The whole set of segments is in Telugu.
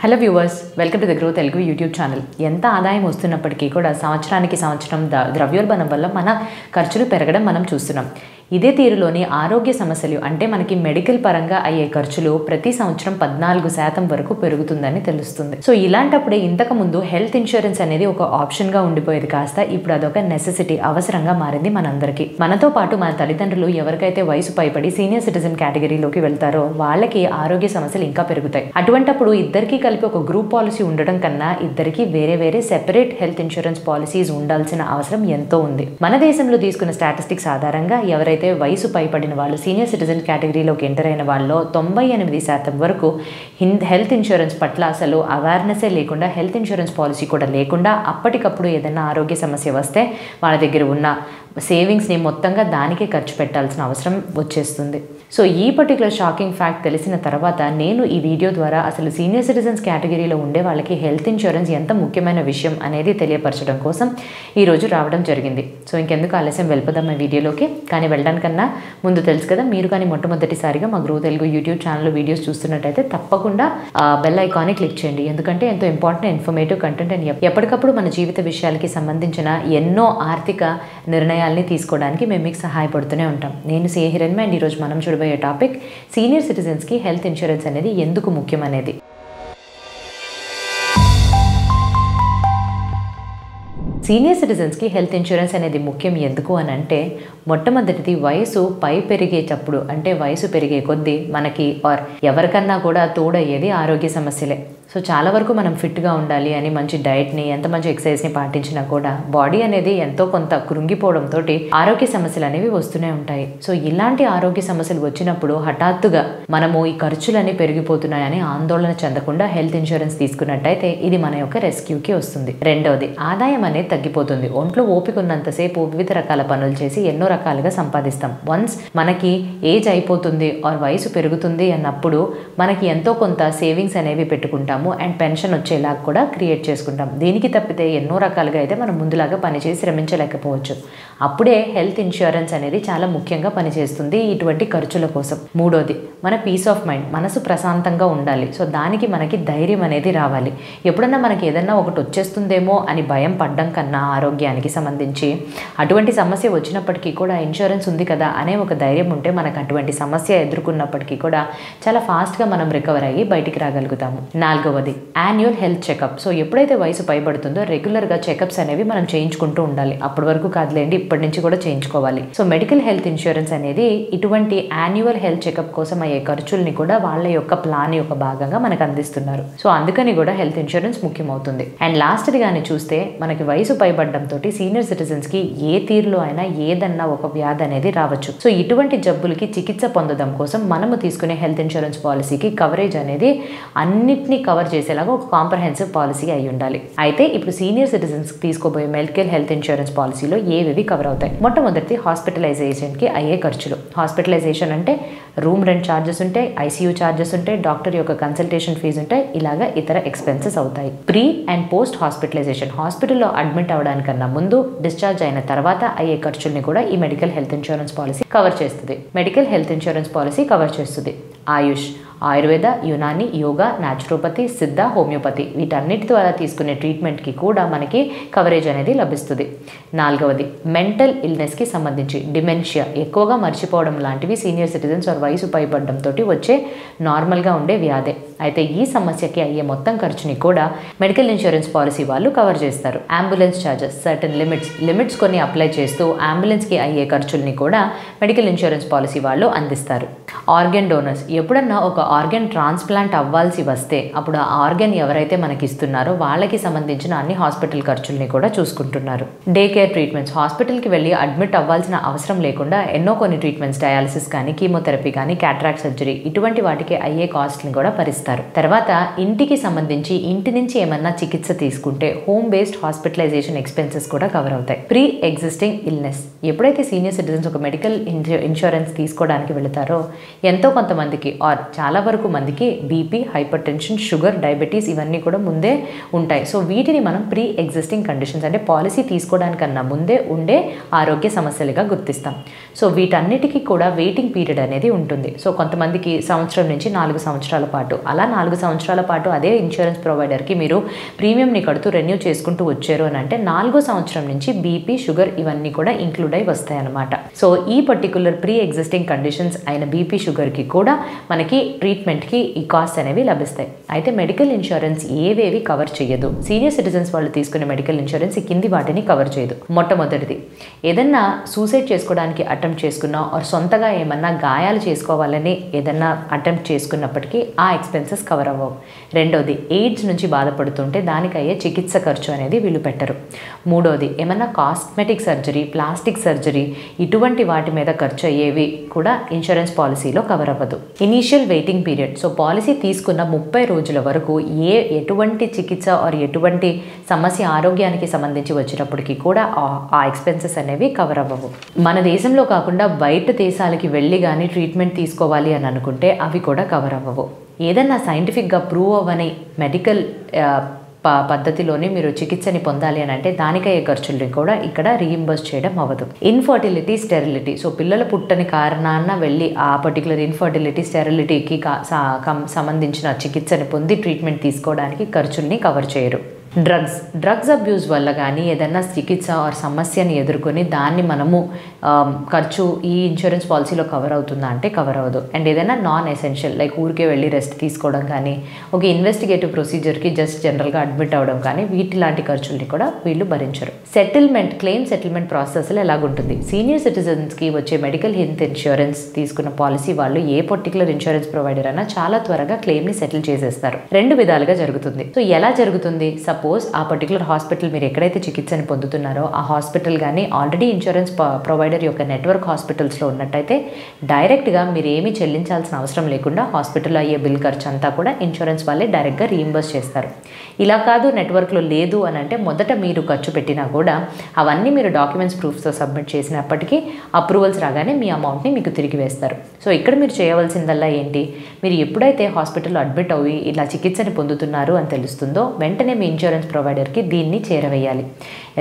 Hello viewers, welcome to the grow Telugu YouTube channel. ఎంత ఆదాయం వస్తున్నప్పటికీ కూడా సంవత్సరానికి సంవత్సరం ద్రవ్యోల్బణం వల్ల మన ఖర్చులు పెరగడం మనం చూస్తున్నాం. ఇదే తీరులోని ఆరోగ్య సమస్యలు అంటే మనకి మెడికల్ పరంగా అయ్యే ఖర్చులు ప్రతి సంవత్సరం 14% వరకు పెరుగుతుందని తెలుస్తుంది. సో ఇలాంటప్పుడే ఇంతకుముందు హెల్త్ ఇన్సూరెన్స్ అనేది ఒక ఆప్షన్గా ఉండిపోయేది కాస్త ఇప్పుడు అదొక నెసెసిటీ, అవసరంగా మారింది మనందరికీ. మనతో పాటు మన తల్లిదండ్రులు ఎవరికైతే వయసు పైబడి సీనియర్ సిటిజన్ కేటగిరీలోకి వెళ్తారో వాళ్ళకి ఆరోగ్య సమస్యలు ఇంకా పెరుగుతాయి. అటువంటప్పుడు ఇద్దరికీ కలిపి ఒక గ్రూప్ పాలసీ ఉండడం కన్నా ఇద్దరికి వేరే వేరే సెపరేట్ హెల్త్ ఇన్సూరెన్స్ పాలసీస్ ఉండాల్సిన అవసరం ఎంతో ఉంది. మన దేశంలో తీసుకున్న స్టాటిస్టిక్స్ ఆధారంగా ఎవరైతే వయసు పైబడిన వాళ్ళు సీనియర్ సిటిజన్ కేటగిరీలోకి ఎంటర్ అయిన వాళ్ళు 98% వరకు హెల్త్ ఇన్సూరెన్స్ పట్ల అసలు అవేర్నెసే లేకుండా, హెల్త్ ఇన్సూరెన్స్ పాలసీ కూడా లేకుండా అప్పటికప్పుడు ఏదైనా ఆరోగ్య సమస్య వస్తే వాళ్ళ దగ్గర ఉన్న సేవింగ్స్ని మొత్తంగా దానికే ఖర్చు పెట్టాల్సిన అవసరం వచ్చేస్తుంది. సో ఈ పర్టికులర్ షాకింగ్ ఫ్యాక్ట్ తెలిసిన తర్వాత నేను ఈ వీడియో ద్వారా అసలు సీనియర్ సిటిజన్స్ కేటగిరీలో ఉండే వాళ్ళకి హెల్త్ ఇన్సూరెన్స్ ఎంత ముఖ్యమైన విషయం అనేది తెలియపరచడం కోసం ఈరోజు రావడం జరిగింది. సో ఇంకెందుకు ఆలస్యం, వెళ్ళిపోదాం ఈ వీడియోలోకి. కానీ వెళ్ళడానికన్నా ముందు తెలుసు కదా, మీరు కానీ మొట్టమొదటిసారిగా మా గ్రో తెలుగు యూట్యూబ్ ఛానల్లో వీడియోస్ చూస్తున్నట్టయితే తప్పకుండా బెల్ ఐకాన్ని క్లిక్ చేయండి. ఎందుకంటే ఎంతో ఇంపార్టెంట్ ఇన్ఫర్మేటివ్ కంటెంట్ అండ్ ఎప్పటికప్పుడు మన జీవిత విషయాలకి సంబంధించిన ఎన్నో ఆర్థిక నిర్ణయాల్ని తీసుకోవడానికి మేము మీకు సహాయపడుతూనే ఉంటాం. నేను సిఏ హిరణ్య అండ్ ఈరోజు మనం చూడబోయే టాపిక్ సీనియర్ సిటిజన్స్కి హెల్త్ ఇన్సూరెన్స్ అనేది ఎందుకు ముఖ్యం అనేది. సీనియర్ సిటిజన్స్కి హెల్త్ ఇన్సూరెన్స్ అనేది ముఖ్యం ఎందుకు అని అంటే, మొట్టమొదటిది వయసు పెరిగేటప్పుడు అంటే వయసు పెరిగే కొద్దీ మనకి ఎవరికన్నా కూడా తోడయ్యేది ఆరోగ్య సమస్యలే. సో చాలా వరకు మనం ఫిట్గా ఉండాలి అని మంచి డైట్ని, ఎంత మంచి ఎక్సర్సైజ్ని పాటించినా కూడా బాడీ అనేది ఎంతో కొంత కృంగిపోవడంతో ఆరోగ్య సమస్యలు అనేవి వస్తూనే ఉంటాయి. సో ఇలాంటి ఆరోగ్య సమస్యలు వచ్చినప్పుడు హఠాత్తుగా మనము ఈ ఖర్చులన్నీ పెరిగిపోతున్నాయని ఆందోళన చెందకుండా హెల్త్ ఇన్సూరెన్స్ తీసుకున్నట్టయితే ఇది మన యొక్క రెస్క్యూకి వస్తుంది. రెండవది, ఆదాయం అనేది తగ్గిపోతుంది. ఒంట్లో ఓపిక ఉన్నంతసేపు వివిధ రకాల పనులు చేసి ఎన్నో రకాలుగా సంపాదిస్తాం. వన్స్ మనకి ఏజ్ అయిపోతుంది ఆర్ వయసు పెరుగుతుంది అన్నప్పుడు మనకి ఎంతో కొంత సేవింగ్స్ అనేవి పెట్టుకుంటాము అండ్ పెన్షన్ వచ్చేలాగా కూడా క్రియేట్ చేసుకుంటాం. దీనికి తప్పితే ఎన్నో రకాలుగా అయితే మనం ముందులాగా పనిచేసి శ్రమించలేకపోవచ్చు. అప్పుడే హెల్త్ ఇన్సూరెన్స్ అనేది చాలా ముఖ్యంగా పనిచేస్తుంది ఇటువంటి ఖర్చుల కోసం. మూడోది, మన పీస్ ఆఫ్ మైండ్, మనసు ప్రశాంతంగా ఉండాలి. సో దానికి మనకి ధైర్యం అనేది రావాలి. ఎప్పుడన్నా మనకి ఏదన్నా ఒకటి వచ్చేస్తుందేమో అని భయం పడ్డం కన్నా ఆరోగ్యానికి సంబంధించి అటువంటి సమస్య వచ్చినప్పటికీ కూడా ఇన్సూరెన్స్ ఉంది కదా అనే ఒక ధైర్యం ఉంటే మనకు అటువంటి సమస్య ఎదుర్కొన్నప్పటికీ కూడా చాలా ఫాస్ట్గా మనం రికవర్ అయ్యి బయటికి రాగలుగుతాము. నాలుగవది, యాన్యువల్ హెల్త్ చెకప్. సో ఎప్పుడైతే వయసు పైబడుతుందో రెగ్యులర్గా చెకప్స్ అనేవి మనం చేయించుకుంటూ ఉండాలి. అప్పటి వరకు కాదులేండి, ఇప్పటి నుంచి కూడా చేయించుకోవాలి. సో మెడికల్ హెల్త్ ఇన్సూరెన్స్ అనేది ఇటువంటి యాన్యువల్ హెల్త్ చెకప్ కోసం అయ్యే ఖర్చుల్ని కూడా వాళ్ళ యొక్క ప్లాన్ యొక్క భాగంగా మనకు అందిస్తున్నారు. సో అందుకని కూడా హెల్త్ ఇన్సూరెన్స్ ముఖ్యమవుతుంది. అండ్ లాస్ట్ది కానీ చూస్తే మనకి వయసు పైబడ్డంతో సీనియర్ సిటిజన్స్కి ఏ తీరులో అయినా ఏదన్నా ఒక వ్యాధి అనేది రావచ్చు. సో ఇటువంటి జబ్బులకి చికిత్స పొందడం కోసం మనము తీసుకునే హెల్త్ ఇన్సూరెన్స్ పాలసీకి కవరేజ్ అనేది అన్నిటినీ కవర్ చేసేలాగా ఒక కాంప్రహెన్సివ్ పాలసీ అయి ఉండాలి. అయితే ఇప్పుడు సీనియర్ సిటిజన్స్ తీసుకోబోయే మెడికల్ హెల్త్ ఇన్సూరెన్స్ పాలసీలో ఏవేవి కవర్ అవుతాయి? మొట్టమొదటి, హాస్పిటలైజేషన్కి అయ్యే ఖర్చులు. హాస్పిటలైజేషన్ అంటే రూమ్ రెంట్ ఛార్జెస్ ఉంటాయి, ఐసీయూ ఛార్జెస్ ఉంటాయి, డాక్టర్ యొక్క కన్సల్టేషన్ ఫీజు ఉంటాయి, ఇలాగా ఇతర ఎక్స్పెన్సెస్ అవుతాయి. ప్రీ అండ్ పోస్ట్ హాస్పిటలైజేషన్, హాస్పిటల్లో అడ్మిట్ అవ్వడానికన్నా ముందు, డిశ్చార్జ్ అయిన తర్వాత అయ్యే ఖర్చుల్ని కూడా ఈ medical health insurance policy cover చేస్తుంది. Medical health insurance policy cover చేస్తుంది AYUSH, Ayurveda, Unani, yoga, naturopathy, Siddha, homeopathy వీటన్నిటి ద్వారా తీసుకునే ట్రీట్మెంట్కి కూడా మనకి కవరేజ్ అనేది లభిస్తుంది. నాలుగవది, మెంటల్ ఇల్నెస్కి సంబంధించి డిమెన్షియా, ఎక్కువగా మర్చిపోవడం లాంటివి సీనియర్ సిటిజన్స్ వయసు పైబడ్డంతో వచ్చే నార్మల్గా ఉండే వ్యాధే. అయితే ఈ సమస్యకి అయ్యే మొత్తం ఖర్చుని కూడా మెడికల్ ఇన్సూరెన్స్ పాలసీ వాళ్ళు కవర్ చేస్తారు. అంబులెన్స్ ఛార్జెస్, సర్టన్ లిమిట్స్ కొన్ని అప్లై చేస్తూ అంబులెన్స్కి అయ్యే ఖర్చుల్ని కూడా మెడికల్ ఇన్సూరెన్స్ పాలసీ వాళ్ళు అందిస్తారు. ఆర్గన్ డోనర్స్, ఎప్పుడన్నా ఒక ఆర్గన్ ట్రాన్స్ప్లాంట్ అవ్వాల్సి వస్తే అప్పుడు ఆ ఆర్గన్ ఎవరైతే మనకి ఇస్తున్నారో వాళ్ళకి సంబంధించిన అన్ని హాస్పిటల్ ఖర్చుల్ని కూడా చూసుకుంటున్నారు. డే కేర్ ట్రీట్మెంట్స్, హాస్పిటల్కి వెళ్ళి అడ్మిట్ అవ్వాల్సిన అవసరం లేకుండా ఎన్నో కొన్ని ట్రీట్మెంట్స్, డయాలసిస్ కానీ, కీమోథెరపీ కానీ, క్యాటరాక్ట్ సర్జరీ ఇటువంటి వాటికి అయ్యే కాస్ట్ని కూడా భరిస్తారు. తర్వాత ఇంటికి సంబంధించి ఇంటి నుంచి ఏమన్నా చికిత్స తీసుకుంటే హోమ్ బేస్డ్ హాస్పిటలైజేషన్ ఎక్స్పెన్సెస్ కూడా కవర్ అవుతాయి. ప్రీ ఎగ్జిస్టింగ్ ఇల్నెస్, ఎప్పుడైతే సీనియర్ సిటిజన్స్ ఒక మెడికల్ ఇన్సూరెన్స్ తీసుకోవడానికి వెళతారో ఎంతో కొంతమందికి ఆర్ చాలా వరకు మందికి BP, hyper tension, sugar, diabetes ఇవన్నీ కూడా ముందే ఉంటాయి. సో వీటిని మనం ప్రీ ఎగ్జిస్టింగ్ కండిషన్స్ అంటే పాలసీ తీసుకోవడానికన్నా ముందే ఉండే ఆరోగ్య సమస్యలుగా గుర్తిస్తాం. సో వీటన్నిటికీ కూడా వెయిటింగ్ పీరియడ్ అనేది ఉంటుంది. సో కొంతమందికి సంవత్సరం నుంచి 4 సంవత్సరాల పాటు, అలా 4 సంవత్సరాల పాటు అదే ఇన్సూరెన్స్ ప్రొవైడర్కి మీరు ప్రీమియంని కడుతూ రెన్యూ చేసుకుంటూ వచ్చారు అని అంటే 4వ సంవత్సరం నుంచి బీపీ, షుగర్ ఇవన్నీ కూడా ఇంక్లూడ్ అయి వస్తాయి అన్నమాట. సో ఈ పర్టికులర్ ప్రీ ఎగ్జిస్టింగ్ కండిషన్స్ అయిన బీపీ, షుగర్కి కూడా మనకి ట్రీట్మెంట్కి ఈ కాస్ట్ అనేవి లభిస్తాయి. అయితే మెడికల్ ఇన్సూరెన్స్ ఏవేవి కవర్ చేయదు. సీనియర్ సిటిజన్స్ వాళ్ళు తీసుకునే మెడికల్ ఇన్సూరెన్స్ ఈ కింది వాటిని కవర్ చేయదు. మొట్టమొదటిది, ఏదన్నా సూసైడ్ చేసుకోవడానికి అటెంప్ట్ చేసుకున్నా ఆర్ సొంతగా ఏమన్నా గాయాలు చేసుకోవాలని ఏదన్నా అటెంప్ట్ చేసుకున్నప్పటికీ ఆ ఎక్స్పెన్సెస్ కవర్ అవ్వవు. రెండోది, ఎయిడ్స్ నుంచి బాధపడుతుంటే దానికి అయ్యే చికిత్స ఖర్చు అనేది వీళ్ళు పెట్టరు. మూడోది, ఏమన్నా కాస్మెటిక్ సర్జరీ, ప్లాస్టిక్ సర్జరీ ఇటువంటి వాటి మీద ఖర్చు అయ్యేవి కూడా ఇన్సూరెన్స్ పాలసీలో కవర్ అవ్వదు. Initial waiting period, so policy తీసుకున్న 30 రోజుల వరకు ఎటువంటి చికిత్స ఆర్ ఎటువంటి సమస్య ఆరోగ్యానికి సంబంధించి వచ్చినప్పటికీ కూడా ఆ ఎక్స్పెన్సెస్ అనేవి కవర్ అవ్వవు. మన దేశంలో కాకుండా బయట దేశాలకి వెళ్ళి కానీ ట్రీట్మెంట్ తీసుకోవాలి అని అనుకుంటే అవి కూడా కవర్ అవ్వవు. ఏదన్నా సైంటిఫిక్గా ప్రూవ్ అవ్వని మెడికల్ పద్ధతిలోనే మీరు చికిత్సని పొందాలి అని అంటే దానికయ్యే ఖర్చుల్ని కూడా ఇక్కడ రీయింబర్స్ చేయడం అవ్వదు. ఇన్ఫర్టిలిటీ, స్టెరిలిటీ, సో పిల్లల పుట్టని కారణాన వెళ్ళి ఆ పర్టికులర్ ఇన్ఫర్టిలిటీ, స్టెరిలిటీకి సంబంధించిన చికిత్సని పొంది ట్రీట్మెంట్ తీసుకోవడానికి ఖర్చుల్ని కవర్ చేయరు. డ్రగ్స్ అబ్యూస్ వల్ల కానీ ఏదైనా చికిత్స ఆర్ సమస్యని ఎదుర్కొని దాన్ని మనము ఖర్చు ఈ ఇన్సూరెన్స్ పాలసీలో కవర్ అవుతుందా అంటే కవర్ అవ్వదు. అండ్ ఏదైనా నాన్ ఎసెన్షియల్ లైక్ ఊరికే వెళ్ళి రెస్ట్ తీసుకోవడం కానీ, ఒక ఇన్వెస్టిగేటివ్ ప్రొసీజర్కి జస్ట్ జనరల్గా అడ్మిట్ అవ్వడం కానీ వీటి లాంటి ఖర్చుల్ని కూడా వీళ్ళు భరించరు. క్లెయిమ్ సెటిల్మెంట్ ప్రాసెస్లో ఎలాగుంటుంది. సీనియర్ సిటిజన్స్కి వచ్చే మెడికల్ హెల్త్ ఇన్సూరెన్స్ తీసుకున్న పాలసీ వాళ్ళు ఏ పర్టికులర్ ఇన్సూరెన్స్ ప్రొవైడర్ అయినా చాలా త్వరగా క్లెయిమ్ని సెటిల్ చేసేస్తారు. 2 విధాలుగా జరుగుతుంది. సో ఎలా జరుగుతుంది? సపోజ్ ఆ పర్టికులర్ హాస్పిటల్ మీరు ఎక్కడైతే చికిత్సని పొందుతున్నారో ఆ హాస్పిటల్ కానీ ఆల్రెడీ ఇన్సూరెన్స్ ప్రొవైడర్ యొక్క నెట్వర్క్ హాస్పిటల్స్లో ఉన్నట్టయితే డైరెక్ట్గా మీరు ఏమీ చెల్లించాల్సిన అవసరం లేకుండా హాస్పిటల్లో అయ్యే బిల్ ఖర్చు అంతా కూడా ఇన్సూరెన్స్ వాళ్ళే డైరెక్ట్గా రీయింబర్స్ చేస్తారు. ఇలా కాదు, నెట్వర్క్లో లేదు అని అంటే మొదట మీరు ఖర్చు పెట్టినా కూడా అవన్నీ మీరు డాక్యుమెంట్స్ ప్రూఫ్స్తో సబ్మిట్ చేసినప్పటికీ అప్రూవల్స్ రాగానే మీ అమౌంట్ని మీకు తిరిగి వేస్తారు. సో ఇక్కడ మీరు చేయవలసిందల్లా ఏంటి, మీరు ఎప్పుడైతే హాస్పిటల్లో అడ్మిట్ అయ్యి ఇలా చికిత్సని పొందుతున్నారు అని తెలుస్తుందో వెంటనే మీ ఇన్సూరెన్స్ ప్రొవైడర్కి దీన్ని చేరవేయాలి.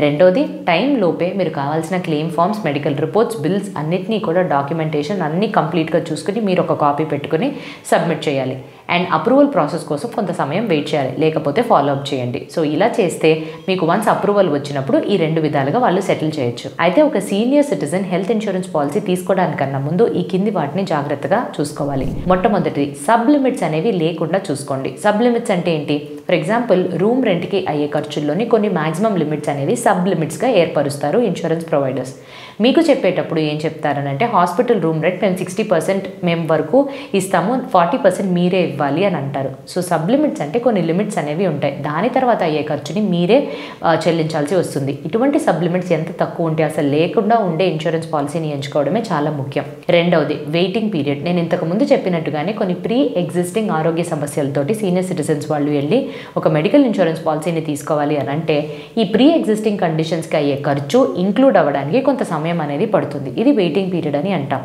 రెండోది, టైం లోపే మీరు కావాల్సిన claim forms, medical reports, bills అన్నిటినీ కూడా డాక్యుమెంటేషన్ అన్నీ కంప్లీట్గా చూసుకుని మీరు ఒక కాపీ పెట్టుకుని సబ్మిట్ చేయాలి. అండ్ అప్రూవల్ ప్రాసెస్ కోసం కొంత సమయం వెయిట్ చేయాలి, లేకపోతే ఫాలో అప్ చేయండి. సో ఇలా చేస్తే మీకు వన్స్ అప్రూవల్ వచ్చినప్పుడు ఈ 2 విధాలుగా వాళ్ళు సెటిల్ చేయొచ్చు. అయితే ఒక senior citizen health insurance policy తీసుకోవడానికన్నా ముందు ఈ కింది వాటిని జాగ్రత్తగా చూసుకోవాలి. మొట్టమొదటి, సబ్ లిమిట్స్ అనేవి లేకుండా చూసుకోండి. సబ్ లిమిట్స్ అంటే ఏంటి? ఫర్ ఎగ్జాంపుల్, రూమ్ రెంట్కి అయ్యే ఖర్చుల్లోని కొన్ని మ్యాక్సిమం లిమిట్స్ అనేవి సబ్ లిమిట్స్గా ఏర్పరుస్తారు ఇన్సూరెన్స్ ప్రొవైడర్స్. మీకు చెప్పేటప్పుడు ఏం చెప్తారనంటే హాస్పిటల్ రూమ్ రెంట్ మేము 60% మేము వరకు ఇస్తాము, 40% మీరే ఇవ్వాలి అని అంటారు. సో సబ్ లిమిట్స్ అంటే కొన్ని లిమిట్స్ అనేవి ఉంటాయి, దాని తర్వాత అయ్యే ఖర్చుని మీరే చెల్లించాల్సి వస్తుంది. ఇటువంటి సబ్ లిమిట్స్ ఎంత తక్కువ ఉంటే అసలు లేకుండా ఉండే ఇన్సూరెన్స్ పాలసీని ఎంచుకోవడమే చాలా ముఖ్యం. రెండవది, వెయిటింగ్ పీరియడ్. నేను ఇంతకు ముందు చెప్పినట్టుగానే కొన్ని ప్రీ ఎగ్జిస్టింగ్ ఆరోగ్య సమస్యలతోటి సీనియర్ సిటిజన్స్ వాళ్ళు వెళ్ళి ఒక మెడికల్ ఇన్సూరెన్స్ పాలసీని తీసుకోవాలి అని అంటే ఈ ప్రీ ఎగ్జిస్టింగ్ కండిషన్స్కి అయ్యే ఖర్చు ఇంక్లూడ్ అవ్వడానికి కొంత సమయం అనేది పడుతుంది. ఇది వెయిటింగ్ పీరియడ్ అని అంటాం.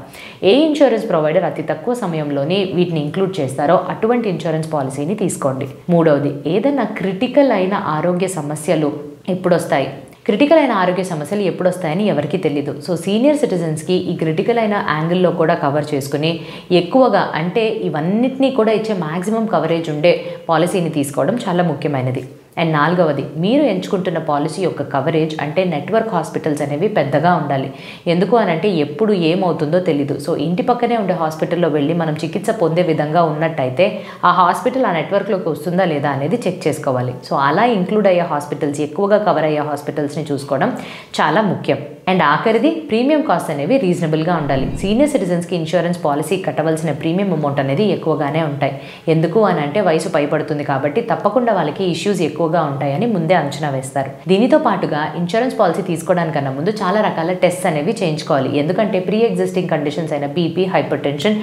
ఏ ఇన్సూరెన్స్ ప్రొవైడర్ అతి తక్కువ సమయంలోనే వీటిని ఇంక్లూడ్ చేస్తారో అటువంటి ఇన్సూరెన్స్ పాలసీని తీసుకోండి. మూడవది, ఏదైనా క్రిటికల్ అయిన ఆరోగ్య సమస్యలు ఎప్పుడు వస్తాయి, క్రిటికల్ అయిన ఆరోగ్య సమస్యలు ఎప్పుడు వస్తాయని ఎవరికి తెలియదు. సో సీనియర్ సిటిజన్స్కి ఈ క్రిటికల్ అయిన యాంగిల్లో కూడా కవర్ చేసుకుని ఎక్కువగా అంటే ఇవన్నిటినీ కూడా ఇచ్చే మ్యాక్సిమం కవరేజ్ ఉండే పాలసీని తీసుకోవడం చాలా ముఖ్యమైనది. అండ్ నాలుగవది, మీరు ఎంచుకుంటున్న పాలసీ యొక్క కవరేజ్ అంటే నెట్వర్క్ హాస్పిటల్స్ అనేవి పెద్దగా ఉండాలి. ఎందుకు అని అంటే ఎప్పుడు ఏమవుతుందో తెలీదు. సో ఇంటి పక్కనే ఉండే హాస్పిటల్లో వెళ్ళి మనం చికిత్స పొందే విధంగా ఉన్నట్టయితే ఆ హాస్పిటల్ ఆ నెట్వర్క్లోకి వస్తుందా లేదా అనేది చెక్ చేసుకోవాలి. సో అలా ఇంక్లూడ్ అయ్యే హాస్పిటల్స్, ఎక్కువగా కవర్ అయ్యే హాస్పిటల్స్ని చూసుకోవడం చాలా ముఖ్యం. అండ్ ఆఖరిది, ప్రీమియం కాస్ట్ అనేవి రీజనబుల్గా ఉండాలి. సీనియర్ సిటిజన్స్కి ఇన్సూరెన్స్ పాలసీ కట్టవలసిన ప్రీమియం అమౌంట్ అనేది ఎక్కువగానే ఉంటాయి. ఎందుకు అని అంటే వయసు పైపడుతుంది కాబట్టి తప్పకుండా వాళ్ళకి ఇష్యూస్ ఎక్కువగా ఉంటాయని ముందే అంచనా వేస్తారు. దీనితో పాటుగా ఇన్సూరెన్స్ పాలసీ తీసుకోవడానికన్నా ముందు చాలా రకాల టెస్ట్ అనేవి చేయించుకోవాలి. ఎందుకంటే ప్రీ ఎగ్జిస్టింగ్ కండిషన్స్ అయిన బీపీ, హైపర్ టెన్షన్,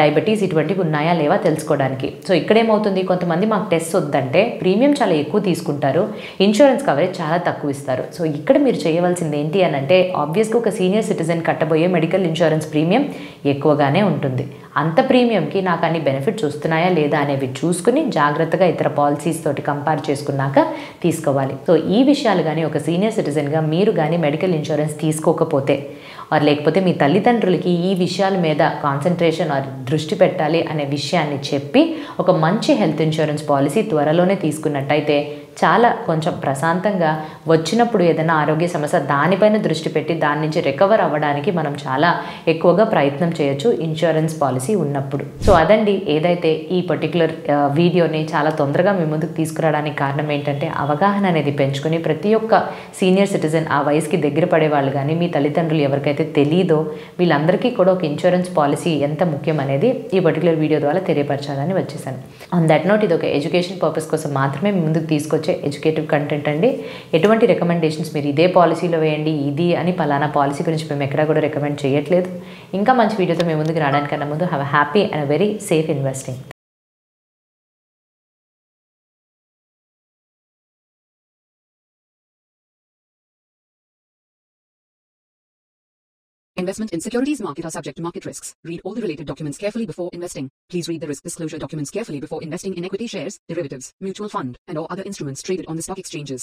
డయాబెటీస్ ఇటువంటివి ఉన్నాయా లేవా తెలుసుకోవడానికి. సో ఇక్కడేమవుతుంది, కొంతమంది మాకు టెస్ట్ వద్దంటే ప్రీమియం చాలా ఎక్కువ తీసుకుంటారు, ఇన్సూరెన్స్ కవరేజ్ చాలా తక్కువ ఇస్తారు. సో ఇక్కడ మీరు చేయవలసింది ఏంటి అని అంటే ఆబ్వియస్గా ఒక సీనియర్ సిటిజన్ కట్టబోయే మెడికల్ ఇన్సూరెన్స్ ప్రీమియం ఎక్కువగానే ఉంటుంది. అంత ప్రీమియంకి నాకు అన్ని బెనిఫిట్స్ వస్తున్నాయా లేదా అనేవి చూసుకుని జాగ్రత్తగా ఇతర పాలసీస్ తోటి కంపేర్ చేసుకున్నాక తీసుకోవాలి. సో ఈ విషయాలు కానీ ఒక సీనియర్ సిటిజన్గా మీరు కానీ మెడికల్ ఇన్సూరెన్స్ తీసుకోకపోతే ఆర్ లేకపోతే మీ తల్లిదండ్రులకి ఈ విషయాల మీద కాన్సన్ట్రేషన్ ఆర్ దృష్టి పెట్టాలి అనే విషయాన్ని చెప్పి ఒక మంచి హెల్త్ ఇన్సూరెన్స్ పాలసీ త్వరలోనే తీసుకున్నట్టయితే చాలా కొంచెం ప్రశాంతంగా వచ్చినప్పుడు ఏదైనా ఆరోగ్య సమస్య దానిపైన దృష్టి పెట్టి దాని నుంచి రికవర్ అవ్వడానికి మనం చాలా ఎక్కువగా ప్రయత్నం చేయొచ్చు ఇన్సూరెన్స్ పాలసీ ఉన్నప్పుడు. సో అదండి ఏదైతే ఈ పర్టికులర్ వీడియోని చాలా తొందరగా మీ ముందుకు తీసుకురావడానికి కారణం ఏంటంటే అవగాహన అనేది పెంచుకొని ప్రతి ఒక్క సీనియర్ సిటిజన్ ఆ వయసుకి దగ్గర పడే వాళ్ళు కానీ మీ తల్లిదండ్రులు ఎవరికైతే తెలీదో వీళ్ళందరికీ కూడా ఒక ఇన్సూరెన్స్ పాలసీ ఎంత ముఖ్యం అనేది ఈ పర్టికులర్ వీడియో ద్వారా తెలియపరచాలని వచ్చేసాను. ఆన్ దట్ నోట్ ఇది ఒక ఎడ్యుకేషన్ పర్పస్ కోసం మాత్రమే మీ ముందుకు తీసుకొచ్చే ఎడ్యుకేటివ్ కంటెంట్ అండి. ఎటువంటి రికమెండేషన్స్ మీరు ఇదే పాలసీలో వేయండి ఇది అని పలానా పాలసీ గురించి మేము ఎక్కడా కూడా రికమెండ్ చేయట్లేదు. ఇంకా మంచి వీడియోతో మేము ముందుకు రావడానికన్నా ముందు have a happy and a very safe investing. Investment in securities market are subject to market risks. Read all the related documents carefully before investing. Please read the risk disclosure documents carefully before investing in equity shares, derivatives, mutual fund, and or other instruments traded on the stock exchanges.